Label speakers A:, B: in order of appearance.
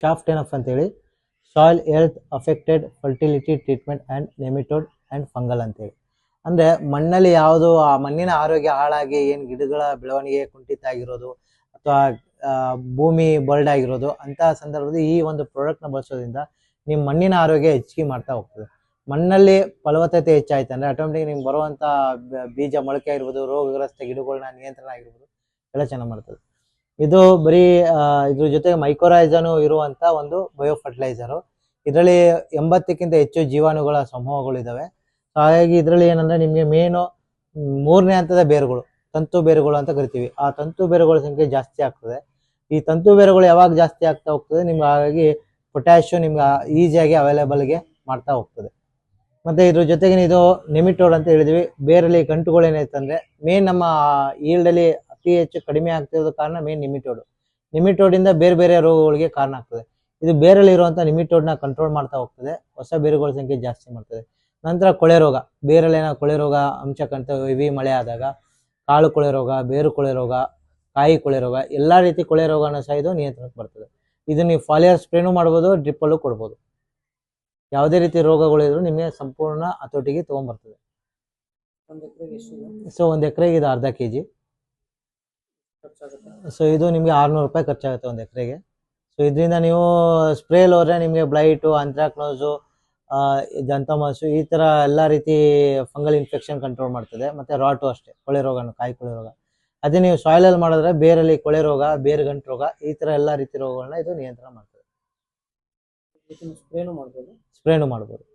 A: Shaft enough ಅಂತೇಳಿ soil health affected fertility treatment and nematode and fungal ಅಂತೇಳಿ. ಅಂದರೆ ಮಣ್ಣಲ್ಲಿ ಯಾವುದು ಆ ಮಣ್ಣಿನ ಆರೋಗ್ಯ ಹಾಳಾಗಿ ಏನು ಗಿಡಗಳ ಬೆಳವಣಿಗೆ ಕುಂಠಿತ ಆಗಿರೋದು ಅಥವಾ ಭೂಮಿ ಬರ್ಡ್ ಆಗಿರೋದು ಅಂತಹ ಸಂದರ್ಭದಲ್ಲಿ ಈ ಒಂದು ಪ್ರಾಡಕ್ಟ್ನ ಬಳಸೋದ್ರಿಂದ ನಿಮ್ಮ ಮಣ್ಣಿನ ಆರೋಗ್ಯ ಹೆಚ್ಚಿಗೆ ಮಾಡ್ತಾ ಹೋಗ್ತದೆ. ಮಣ್ಣಲ್ಲಿ ಫಲವತ್ತತೆ ಹೆಚ್ಚಾಯ್ತು ಅಂದರೆ ಆಟೋಮೆಟಿಕ್ ನಿಮ್ಗೆ ಬರುವಂಥ ಬೀಜ ಮೊಳಕೆ ಆಗಿರ್ಬೋದು, ರೋಗಗ್ರಸ್ತ ಗಿಡಗಳನ್ನ ನಿಯಂತ್ರಣ ಆಗಿರ್ಬೋದು ಎಲ್ಲ ಚೆನ್ನಾಗಿ ಮಾಡ್ತದೆ. ಇದು ಬರೀ ಇದ್ರ ಜೊತೆಗೆ ಮೈಕ್ರೋರೈಸನು ಇರುವಂಥ ಒಂದು ಬಯೋ ಫರ್ಟಿಲೈಸರು. ಇದರಲ್ಲಿ 80ಕ್ಕಿಂತ ಹೆಚ್ಚು ಜೀವಾಣುಗಳ ಸಮೂಹಗಳಿದ್ದಾವೆ. ಹಾಗಾಗಿ ಇದರಲ್ಲಿ ಏನಂದರೆ ನಿಮಗೆ ಮೇನು 3ನೇ ಹಂತದ ಬೇರುಗಳು, ತಂತು ಬೇರುಗಳು ಅಂತ ಕರಿತೀವಿ. ಆ ತಂತು ಬೇರುಗಳ ಸಂಖ್ಯೆ ಜಾಸ್ತಿ ಆಗ್ತದೆ. ಈ ತಂತು ಬೇರುಗಳು ಯಾವಾಗ ಜಾಸ್ತಿ ಆಗ್ತಾ ಹೋಗ್ತದೆ ನಿಮ್ಗೆ, ಹಾಗಾಗಿ ಪೊಟ್ಯಾಶಿಯಂ ನಿಮ್ಗೆ ಈಸಿಯಾಗಿ ಅವೈಲೇಬಲ್ಗೆ ಮಾಡ್ತಾ ಹೋಗ್ತದೆ. ಮತ್ತು ಇದ್ರ ಜೊತೆಗೆ ಇದು ನೆಮಿಟೋಡ್ ಅಂತ ಹೇಳಿದ್ವಿ. ಬೇರಲ್ಲಿ ಗಂಟುಗಳು ಏನಾಯ್ತಂದರೆ ಮೇನ್ ನಮ್ಮ ಈಲ್ಡಲ್ಲಿ ಅತಿ ಹೆಚ್ಚು ಕಡಿಮೆ ಆಗ್ತಿರೋದು ಕಾರಣ ಮೇನ್ ನಿಮಿಟೋಡಿಂದ ಬೇರೆ ಬೇರೆ ರೋಗಗಳಿಗೆ ಕಾರಣ ಆಗ್ತದೆ. ಇದು ಬೇರಲ್ಲಿ ಇರುವಂಥ ನಿಮಿಟೋಡ್ನ ಕಂಟ್ರೋಲ್ ಮಾಡ್ತಾ ಹೋಗ್ತದೆ, ಹೊಸ ಬೇರುಗಳ ಸಂಖ್ಯೆ ಜಾಸ್ತಿ ಮಾಡ್ತದೆ. ನಂತರ ಕೊಳೆ ರೋಗ, ಬೇರಲ್ಲಿ ಏನೋ ಕೊಳೆ ರೋಗ ಅಂಶ ಕಾಣ್ತವೆ. ಹೆವಿ ಮಳೆ ಆದಾಗ ಕಾಳು ಕೊಳೆ ರೋಗ, ಬೇರು ಕೊಳೆ ರೋಗ, ಕಾಯಿ ಕೊಳೆ ರೋಗ, ಎಲ್ಲ ರೀತಿ ಕೊಳೆ ರೋಗನ ಸಹ ಇದು ನಿಯಂತ್ರಣಕ್ಕೆ ಬರ್ತದೆ. ಇದು ನೀವು ಫಾಲಿಯರ್ ಸ್ಪ್ರೇನೂ ಮಾಡ್ಬೋದು, ಡ್ರಿಪ್ಪಲ್ಲೂ ಕೊಡ್ಬೋದು. ಯಾವುದೇ ರೀತಿ ರೋಗಗಳಿದ್ರು ನಿಮಗೆ ಸಂಪೂರ್ಣ ಹತೋಟಿಗೆ ತೊಗೊಂಬರ್ತದೆ. ಸೊ 1 ಎಕರೆಗೆ ಇದು ಅರ್ಧ kg. ಸೊ ಇದು ನಿಮಗೆ 600 ರೂಪಾಯಿ ಖರ್ಚಾಗುತ್ತೆ 1 ಎಕರೆಗೆ. ಸೊ ಇದರಿಂದ ನೀವು ಸ್ಪ್ರೇಲಿ ಹೋದರೆ ನಿಮಗೆ ಬ್ಲೈಟು, ಅಂತ್ರಾಕ್ನೋಸು, ಜಂತಮಸು ಈ ಥರ ಎಲ್ಲ ರೀತಿ ಫಂಗಲ್ ಇನ್ಫೆಕ್ಷನ್ ಕಂಟ್ರೋಲ್ ಮಾಡ್ತದೆ. ಮತ್ತು ರಾಟು ಅಷ್ಟೇ, ಕೊಳೆ ರೋಗನು, ಕಾಯಿ ಕೊಳೆ ರೋಗ. ಅದೇ ನೀವು ಸಾಯಿಲಲ್ಲಿ ಮಾಡಿದ್ರೆ ಬೇರಲ್ಲಿ ಕೊಳೆ ರೋಗ, ಬೇರು ಗಂಟು ರೋಗ ಈ ಥರ ಎಲ್ಲ ರೀತಿ ರೋಗಗಳನ್ನ ಇದು ನಿಯಂತ್ರಣ ಮಾಡ್ತದೆ. ಸ್ಪ್ರೇನು ಮಾಡ್ಬೋದು.